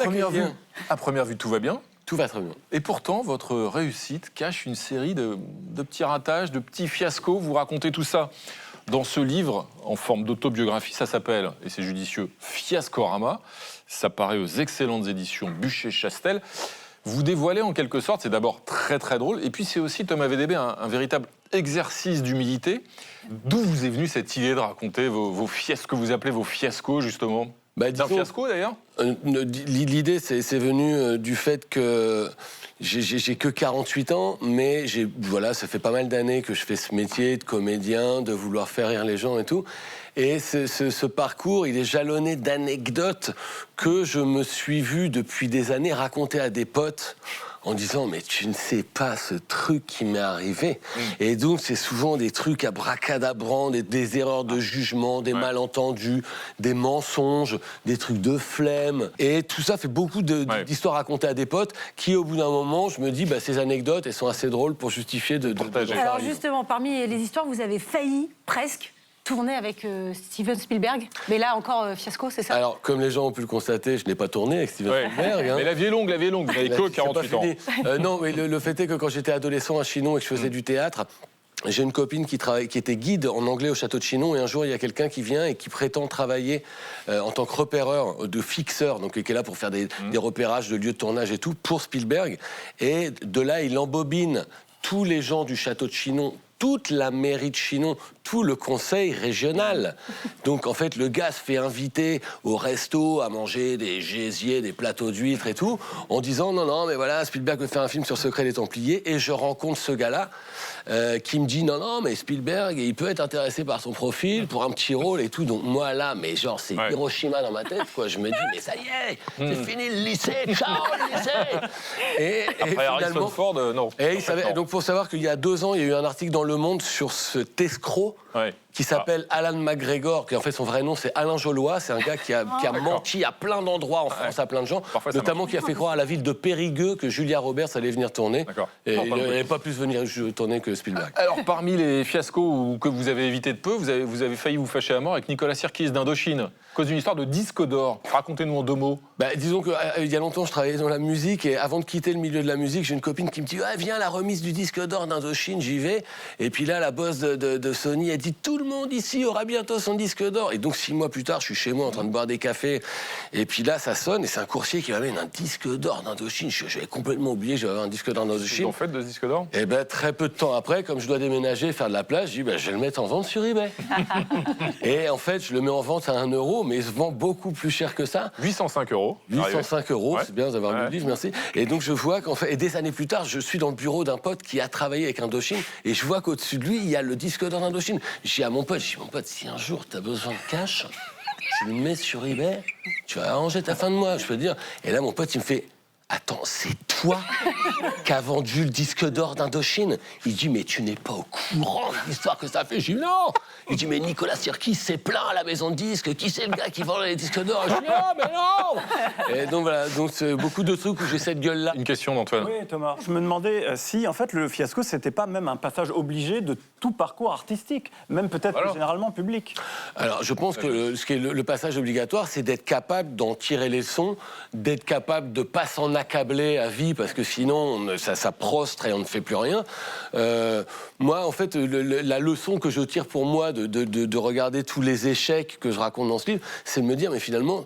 première vue, tout va bien ? Tout va très bien. Et pourtant, votre réussite cache une série de petits ratages, de petits fiascos. Vous racontez tout ça dans ce livre en forme d'autobiographie. Ça s'appelle, et c'est judicieux, Fiascorama. Ça paraît aux excellentes éditions Buchet-Chastel. Vous dévoilez en quelque sorte, c'est d'abord très très drôle, et puis c'est aussi, Thomas VDB, un véritable exercice d'humilité. D'où vous est venue cette idée de raconter vos fiascos, que vous appelez vos fiascos, justement ? C'est un fiasco, d'ailleurs ? L'idée, c'est venu du fait que j'ai que 48 ans, mais voilà, ça fait pas mal d'années que je fais ce métier de comédien, de vouloir faire rire les gens et tout. Et ce parcours, il est jalonné d'anecdotes que je me suis vu depuis des années raconter à des potes en disant « mais tu ne sais pas ce truc qui m'est arrivé ». Et donc c'est souvent des trucs abracadabrants, des erreurs de jugement, des malentendus, des mensonges, des trucs de flemme. Et tout ça fait beaucoup d'histoires racontées à des potes qui, au bout d'un moment, je me dis ces anecdotes, elles sont assez drôles pour justifier de partager. Alors justement, parmi les histoires, vous avez failli, presque, tourné avec Steven Spielberg, mais là encore fiasco, c'est ça ? Alors, comme les gens ont pu le constater, je n'ai pas tourné avec Steven Spielberg. Mais la vie est longue, vous n'avez que 48 ans. Non, mais le fait est que quand j'étais adolescent à Chinon et que je faisais du théâtre, j'ai une copine qui était guide en anglais au château de Chinon, et un jour il y a quelqu'un qui vient et qui prétend travailler en tant que repéreur, de fixeur, donc qui est là pour faire des repérages de lieux de tournage et tout, pour Spielberg. Et de là, il embobine tous les gens du château de Chinon, toute la mairie de Chinon, tout le conseil régional. Donc en fait, le gars se fait inviter au resto à manger des gésiers, des plateaux d'huîtres et tout, en disant non, mais voilà, Spielberg veut faire un film sur Secret des Templiers, et je rencontre ce gars-là qui me dit non, mais Spielberg, il peut être intéressé par son profil pour un petit rôle et tout. Donc moi là, mais genre c'est Hiroshima dans ma tête, quoi. Je me dis mais ça y est, c'est fini le lycée, ciao le lycée. Et après Harrison Ford, non. Et il savait, donc pour savoir qu'il y a 2 ans, il y a eu un article dans Le Monde sur cet escroc qui s'appelle Alan McGregor, qui en fait son vrai nom c'est Alain Jollois. C'est un gars qui a menti à plein d'endroits en France à plein de gens, notamment qui a fait croire à la ville de Périgueux que Julia Roberts allait venir tourner. Et il n'allait pas plus venir tourner que Spielberg. Alors parmi les fiascos que vous avez évité de peu, vous avez failli vous fâcher à mort avec Nicolas Sirkis d'Indochine, à cause d'une histoire de disque d'or. Racontez-nous en 2 mots. Disons qu'il y a longtemps je travaillais dans la musique, et avant de quitter le milieu de la musique, j'ai une copine qui me dit viens la remise du disque d'or d'Indochine, j'y vais. Et puis là la boss de Sony, elle dit tout le monde ici aura bientôt son disque d'or. Et donc 6 mois plus tard, je suis chez moi en train de boire des cafés, et puis là ça sonne, et c'est un coursier qui m'amène un disque d'or d'Indochine. J'avais complètement oublié que j'avais un disque d'or d'Indochine. En fait de ce disque d'or? Et très peu de temps après, comme je dois déménager, faire de la place, je dis je vais le mettre en vente sur eBay. Et en fait je le mets en vente à 1 euro, mais il se vend beaucoup plus cher que ça. 805 €. 805 €, c'est bien d'avoir lu le livre, merci. Et donc je vois qu'en fait, et des années plus tard, je suis dans le bureau d'un pote qui a travaillé avec Indochine, et je vois qu'au-dessus de lui, il y a le disque d'or d'Indochine. Je dis à mon pote, si un jour tu as besoin de cash, tu le mets sur eBay, tu vas arranger ta fin de mois, je peux te dire. Et là, mon pote, il me fait, attends, c'est toi qui as vendu le disque d'or d'Indochine? Il dit, mais tu n'es pas au courant de l'histoire que ça fait. Je dis, non. Il dit, mais Nicolas Sirkis s'est plaint à la maison de disques. Qui c'est le gars qui vend les disques d'or? Je dis, non, mais non. Et donc voilà, donc c'est beaucoup de trucs où j'ai cette gueule-là. Une question d'Antoine. Oui, Thomas. Je me demandais si, en fait, le fiasco, c'était pas même un passage obligé de tout parcours artistique, même peut-être généralement public. Alors, je pense que ce qui est le passage obligatoire, c'est d'être capable d'en tirer les leçons, d'être capable de pas s'en accabler à vie, parce que sinon, ça prostre et on ne fait plus rien. Moi, en fait, la leçon que je tire pour moi de regarder tous les échecs que je raconte dans ce livre, c'est de me dire, mais finalement,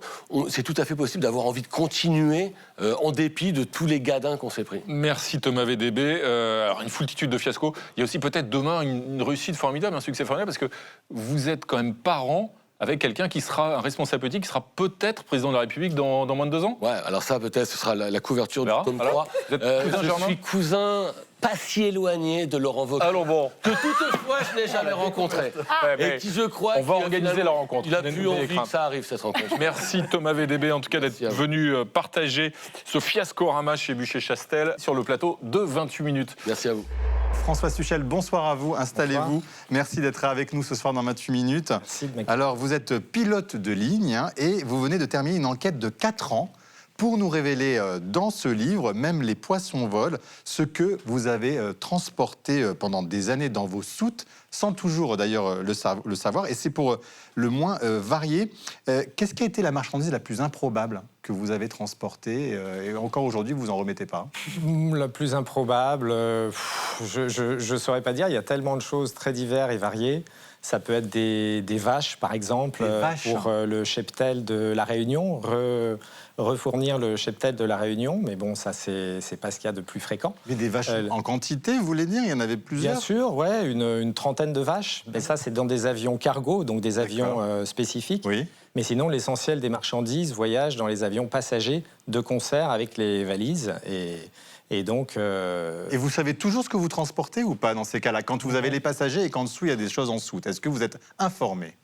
c'est tout à fait possible d'avoir envie de continuer en dépit de tous les gadins qu'on s'est pris. Merci Thomas VDB. Alors, une foultitude de fiascos. Il y a aussi peut-être demain une réussite formidable, un succès formidable, parce que vous êtes quand même parent avec quelqu'un qui sera un responsable politique, qui sera peut-être président de la République dans moins de 2 ans. Ouais, alors ça, peut-être, ce sera la couverture du tome 3. Vous êtes cousin je suis cousin pas si éloigné de Laurent Wauquiez. Alors bon. Que toutefois, je n'ai jamais rencontré. Et qui, je crois... On va organiser la rencontre. Il a plus envie que ça arrive, cette rencontre. Merci Thomas VDB, en tout cas, d'être venu partager ce fiascorama chez Buchet-Chastel sur le plateau de 28 minutes. Merci à vous. François Suchel, bonsoir à vous, installez-vous. Merci d'être avec nous ce soir dans 28 minutes. Merci de m'accueillir. Alors, vous êtes pilote de ligne et vous venez de terminer une enquête de 4 ans pour nous révéler dans ce livre, même les poissons volent, ce que vous avez transporté pendant des années dans vos soutes, sans toujours d'ailleurs le savoir, et c'est pour le moins varié. Qu'est-ce qui a été la marchandise la plus improbable que vous avez transportée et encore aujourd'hui, vous en remettez pas? La plus improbable, je ne saurais pas dire, il y a tellement de choses très diverses et variées. Ça peut être des vaches, par exemple, pour le cheptel de La Réunion, refournir le cheptel de La Réunion, mais bon, ça, c'est pas ce qu'il y a de plus fréquent. Mais des vaches en quantité, vous voulez dire? Il y en avait plusieurs? Bien sûr, ouais, une trentaine de vaches, mais ça, c'est dans des avions cargo, donc des avions spécifiques. Oui. Mais sinon, l'essentiel des marchandises voyage dans les avions passagers de concert avec les valises et donc... Et vous savez toujours ce que vous transportez ou pas dans ces cas-là? Quand vous avez les passagers et qu'en dessous, il y a des choses en soute, est-ce que vous êtes informé?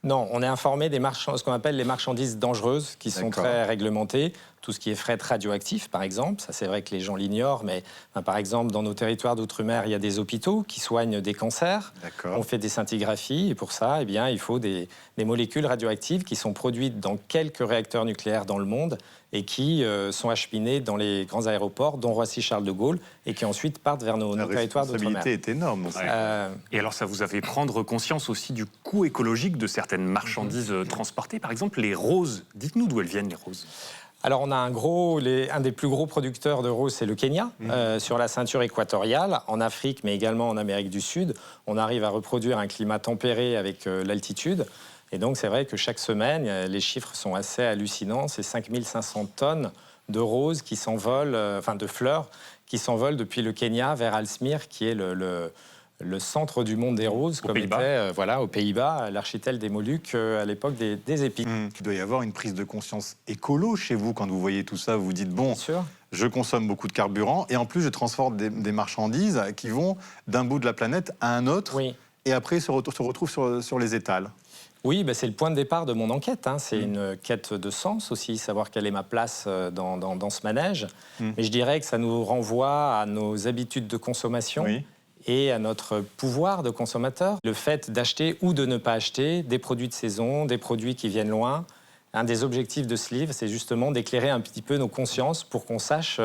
Non, on est informé des ce qu'on appelle les marchandises dangereuses, qui sont très réglementées. Tout ce qui est fret radioactif, par exemple, ça c'est vrai que les gens l'ignorent, mais par exemple, dans nos territoires d'outre-mer, il y a des hôpitaux qui soignent des cancers. On fait des scintigraphies, et pour ça, eh bien, il faut des molécules radioactives qui sont produites dans quelques réacteurs nucléaires dans le monde et qui sont acheminées dans les grands aéroports, dont Roissy-Charles de Gaulle, et qui ensuite partent vers nos territoires d'outre-mer. La responsabilité est énorme. Et alors, ça vous a fait prendre conscience aussi du coût écologique de certaines marchandises transportées. Par exemple, les roses. Dites-nous d'où elles viennent, les roses. Alors, on a un des plus gros producteurs de roses, c'est le Kenya, sur la ceinture équatoriale, en Afrique, mais également en Amérique du Sud. On arrive à reproduire un climat tempéré avec l'altitude. Et donc, c'est vrai que chaque semaine, les chiffres sont assez hallucinants. C'est 5500 tonnes de roses qui s'envolent, de fleurs, qui s'envolent depuis le Kenya vers Aalsmeer, qui est le centre du monde des roses, comme était aux Pays-Bas, l'archipel des Moluques à l'époque des épis. Il doit y avoir une prise de conscience écolo chez vous quand vous voyez tout ça. Vous vous dites, bon, je consomme beaucoup de carburant et en plus, je transporte des marchandises qui vont d'un bout de la planète à un autre et après se retrouvent sur les étals. Oui, c'est le point de départ de mon enquête. C'est une quête de sens aussi, savoir quelle est ma place dans ce manège. Mais je dirais que ça nous renvoie à nos habitudes de consommation et à notre pouvoir de consommateur. Le fait d'acheter ou de ne pas acheter des produits de saison, des produits qui viennent loin. Un des objectifs de ce livre, c'est justement d'éclairer un petit peu nos consciences pour qu'on sache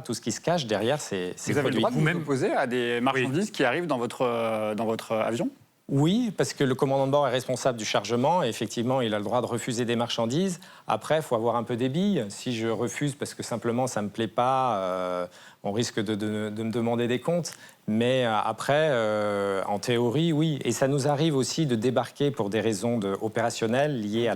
tout ce qui se cache derrière ces produits. Vous avez le droit de vous opposer à des marchandises qui arrivent dans votre avion? Oui, parce que le commandant de bord est responsable du chargement et effectivement, il a le droit de refuser des marchandises. Après, il faut avoir un peu des billes. Si je refuse parce que simplement ça ne me plaît pas, on risque de me demander des comptes. Mais après, en théorie, oui. Et ça nous arrive aussi de débarquer pour des raisons opérationnelles liées à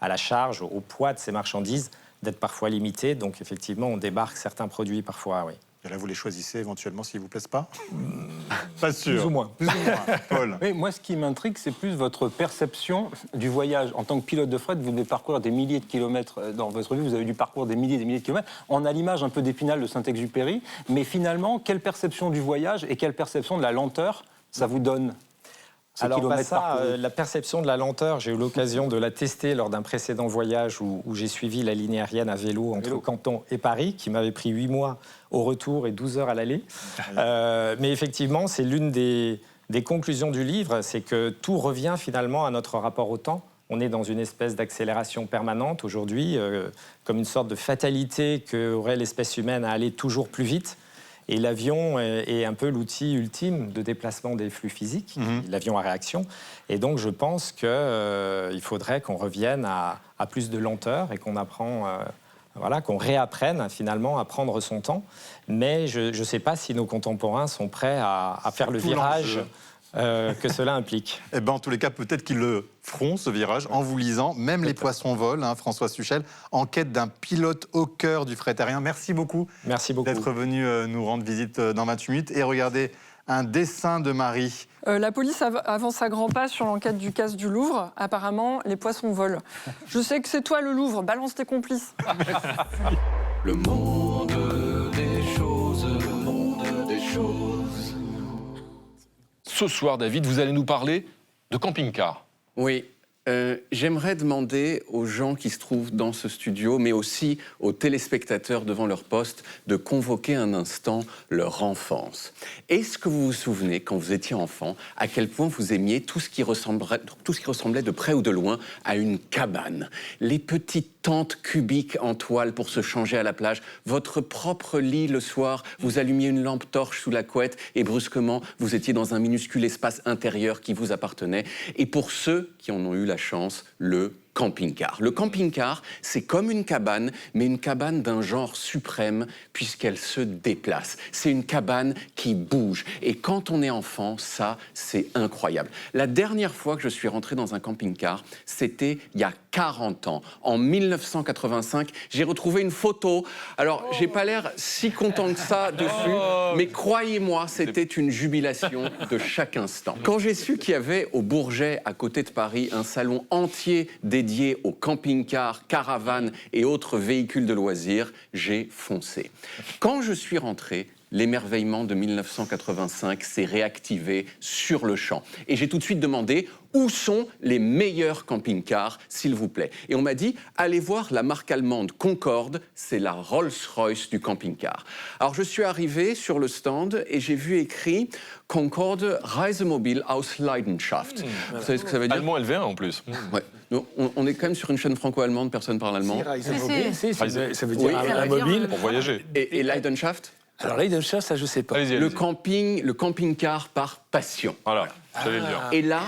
la charge, au poids de ces marchandises, d'être parfois limité. Donc effectivement, on débarque certains produits parfois, oui. Et là, vous les choisissez éventuellement s'ils ne vous plaisent pas? Pas sûr. Plus ou moins. Paul. Oui, moi, ce qui m'intrigue, c'est plus votre perception du voyage. En tant que pilote de fret, vous devez parcourir des milliers de kilomètres dans votre vie. Vous avez dû parcourir des milliers et des milliers de kilomètres. On a l'image un peu d'Épinal de Saint-Exupéry. Mais finalement, quelle perception du voyage et quelle perception de la lenteur ça vous donne? Alors la perception de la lenteur, j'ai eu l'occasion de la tester lors d'un précédent voyage où j'ai suivi la ligne aérienne à vélo entre Canton et Paris, qui m'avait pris 8 mois au retour et 12 heures à l'aller. Mais effectivement, c'est l'une des conclusions du livre, c'est que tout revient finalement à notre rapport au temps. On est dans une espèce d'accélération permanente aujourd'hui, comme une sorte de fatalité qu'aurait l'espèce humaine à aller toujours plus vite. Et l'avion est un peu l'outil ultime de déplacement des flux physiques, l'avion à réaction. Et donc, je pense qu'il faudrait qu'on revienne à plus de lenteur et qu'on qu'on réapprenne finalement à prendre son temps. Mais je ne sais pas si nos contemporains sont prêts à faire le virage que cela implique. Eh ben, en tous les cas, peut-être qu'ils le feront, ce virage, en vous lisant. Même les poissons volent, François Suchel, en quête d'un pilote au cœur du fret aérien. Merci beaucoup, d'être venu nous rendre visite dans 28 minutes. Et regardez, un dessin de Marie. La police avance à grands pas sur l'enquête du casse du Louvre. Apparemment, les poissons volent. Je sais que c'est toi le Louvre, balance tes complices. Le monde des choses, le monde des choses. Ce soir, David, vous allez nous parler de camping-car. Oui. J'aimerais demander aux gens qui se trouvent dans ce studio, mais aussi aux téléspectateurs devant leur poste, de convoquer un instant leur enfance. Est-ce que vous vous souvenez, quand vous étiez enfant, à quel point vous aimiez tout ce qui ressemblait de près ou de loin à une cabane? Les petites tentes cubiques en toile pour se changer à la plage, votre propre lit le soir, vous allumiez une lampe torche sous la couette et brusquement, vous étiez dans un minuscule espace intérieur qui vous appartenait. Et pour ceux qui en ont eu la chance, le camping-car. Le camping-car, c'est comme une cabane, mais une cabane d'un genre suprême, puisqu'elle se déplace. C'est une cabane qui bouge. Et quand on est enfant, ça, c'est incroyable. La dernière fois que je suis rentré dans un camping-car, c'était il y a 40 ans. En 1985, j'ai retrouvé une photo. Alors, j'ai pas l'air si content que ça dessus, mais croyez-moi, c'était une jubilation de chaque instant. Quand j'ai su qu'il y avait au Bourget, à côté de Paris, un salon entier dédié aux camping-cars, caravanes et autres véhicules de loisirs, j'ai foncé. Quand je suis rentré, l'émerveillement de 1985 s'est réactivé sur le champ. Et j'ai tout de suite demandé où sont les meilleurs camping-cars, s'il vous plaît. Et on m'a dit, allez voir la marque allemande Concorde, c'est la Rolls-Royce du camping-car. Alors je suis arrivé sur le stand et j'ai vu écrit Concorde Reisemobil aus Leidenschaft. Vous savez ce que ça veut dire? Allemand LV1 en plus. Ouais. Donc, on est quand même sur une chaîne franco-allemande, personne parle allemand. Ça veut dire un mobile. Pour voyager. Et Leidenschaft? Alors Leidenschaft, ça je sais pas. Allez-y. Le camping-car par passion. Voilà, j'allais le dire.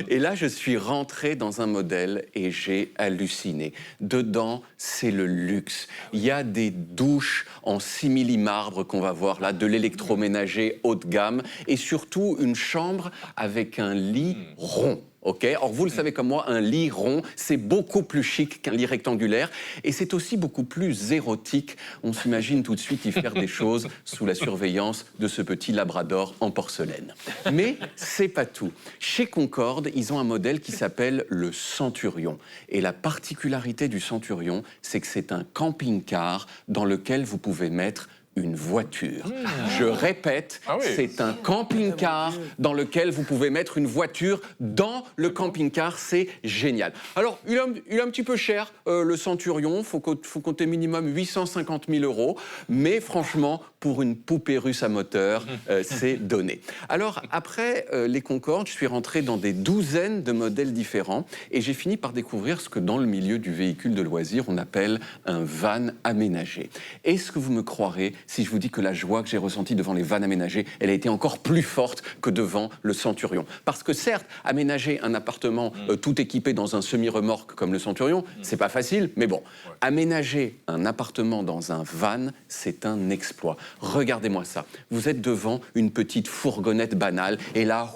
Et là, je suis rentré dans un modèle et j'ai halluciné. Dedans, c'est le luxe. Il y a des douches en simili-marbre qu'on va voir là, de l'électroménager haut de gamme et surtout une chambre avec un lit rond. Okay. Or, vous le savez comme moi, un lit rond, c'est beaucoup plus chic qu'un lit rectangulaire. Et c'est aussi beaucoup plus érotique. On s'imagine tout de suite y faire des choses sous la surveillance de ce petit labrador en porcelaine. Mais c'est pas tout. Chez Concorde, ils ont un modèle qui s'appelle le Centurion. Et la particularité du Centurion, c'est que c'est un camping-car dans lequel vous pouvez mettre une voiture. Je répète, c'est un camping-car dans lequel vous pouvez mettre une voiture dans le camping-car. C'est génial. Alors, il est un petit peu cher, le Centurion. Faut compter minimum 850 000 €. Mais franchement, pour une poupée russe à moteur, c'est donné. Alors, après les Concorde, je suis rentré dans des douzaines de modèles différents et j'ai fini par découvrir ce que dans le milieu du véhicule de loisir, on appelle un van aménagé. Est-ce que vous me croirez si je vous dis que la joie que j'ai ressentie devant les vannes aménagées, elle a été encore plus forte que devant le Centurion? Parce que certes, aménager un appartement tout équipé dans un semi-remorque comme le Centurion, c'est pas facile, mais bon. Aménager un appartement dans un van, c'est un exploit. Regardez-moi ça. Vous êtes devant une petite fourgonnette banale et là...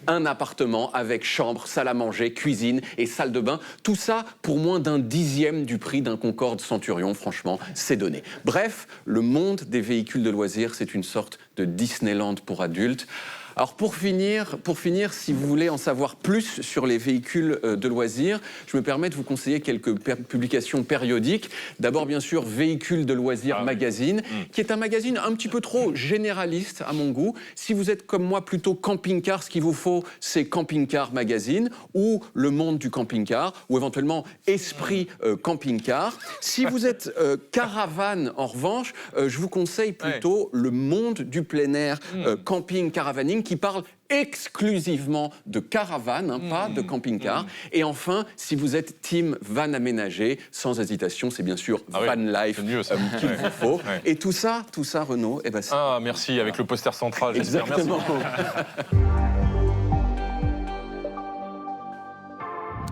un appartement avec chambre, salle à manger, cuisine et salle de bain. Tout ça pour moins d'un dixième du prix d'un Concorde Centurion. Franchement, c'est donné. Bref, le monde des véhicules de loisirs, c'est une sorte de Disneyland pour adultes. Alors pour finir, si vous voulez en savoir plus sur les véhicules de loisirs, je me permets de vous conseiller quelques publications périodiques. D'abord, bien sûr, Véhicules de loisirs Magazine, qui est un magazine un petit peu trop généraliste à mon goût. Si vous êtes comme moi plutôt camping-car, ce qu'il vous faut, c'est Camping-Car Magazine ou Le Monde du camping-car ou éventuellement Esprit camping-car. Si vous êtes caravane, en revanche, je vous conseille plutôt Le Monde du plein air camping caravaning, qui parle exclusivement de caravane, pas de camping-car. Et enfin, si vous êtes team van aménagé, sans hésitation, c'est bien sûr Van Life qu'il vous faut. Et tout ça, Renaud, eh ben, c'est... Ah, merci, avec le poster central, j'espère. Exactement. Merci.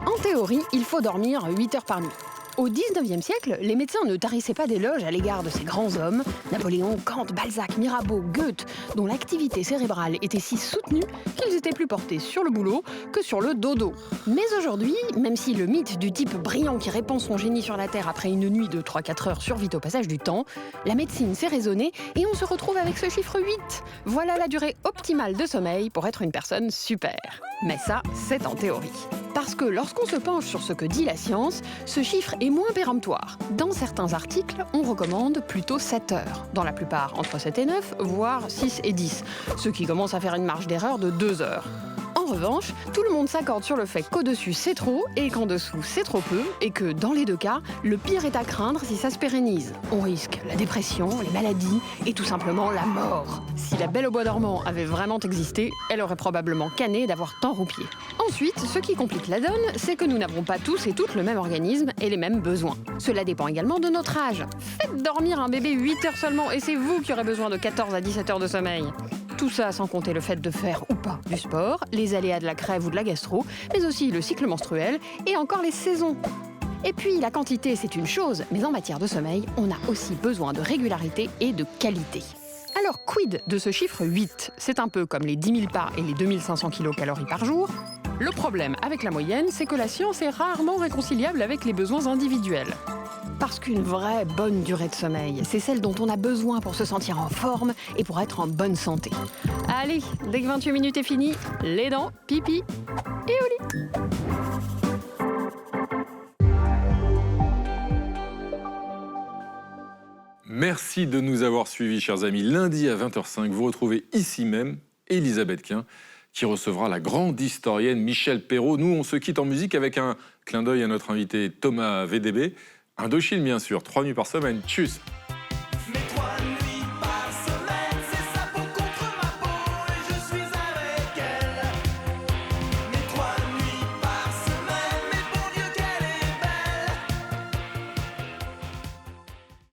En théorie, il faut dormir 8 heures par nuit. Au XIXe siècle, les médecins ne tarissaient pas d'éloges à l'égard de ces grands hommes, Napoléon, Kant, Balzac, Mirabeau, Goethe, dont l'activité cérébrale était si soutenue qu'ils étaient plus portés sur le boulot que sur le dodo. Mais aujourd'hui, même si le mythe du type brillant qui répand son génie sur la Terre après une nuit de 3-4 heures survit au passage du temps, la médecine s'est raisonnée et on se retrouve avec ce chiffre 8. Voilà la durée optimale de sommeil pour être une personne super. Mais ça, c'est en théorie. Parce que lorsqu'on se penche sur ce que dit la science, ce chiffre est moins péremptoire. Dans certains articles, on recommande plutôt 7 heures. Dans la plupart, entre 7 et 9, voire 6 et 10. Ce qui commence à faire une marge d'erreur de 2 heures. En En revanche, tout le monde s'accorde sur le fait qu'au-dessus c'est trop et qu'en dessous c'est trop peu et que dans les deux cas, le pire est à craindre si ça se pérennise. On risque la dépression, les maladies et tout simplement la mort. Si la Belle au bois dormant avait vraiment existé, elle aurait probablement canné d'avoir tant roupié. Ensuite, ce qui complique la donne, c'est que nous n'avons pas tous et toutes le même organisme et les mêmes besoins. Cela dépend également de notre âge. Faites dormir un bébé 8 heures seulement et c'est vous qui aurez besoin de 14 à 17 heures de sommeil. Tout ça sans compter le fait de faire ou pas du sport, les aléas de la crève ou de la gastro, mais aussi le cycle menstruel et encore les saisons. Et puis la quantité c'est une chose, mais en matière de sommeil, on a aussi besoin de régularité et de qualité. Alors quid de ce chiffre 8 ? C'est un peu comme les 10 000 pas et les 2500 kilocalories par jour. Le problème avec la moyenne, c'est que la science est rarement réconciliable avec les besoins individuels. Parce qu'une vraie bonne durée de sommeil, c'est celle dont on a besoin pour se sentir en forme et pour être en bonne santé. Allez, dès que 28 minutes est fini, les dents, pipi et au lit. Merci de nous avoir suivis, chers amis. Lundi à 20h05, vous retrouvez ici même Elisabeth Quint, qui recevra la grande historienne Michèle Perrault. Nous, on se quitte en musique avec un clin d'œil à notre invité Thomas VDB. Indochine, bien sûr, 3 nuits par semaine. Tchuss!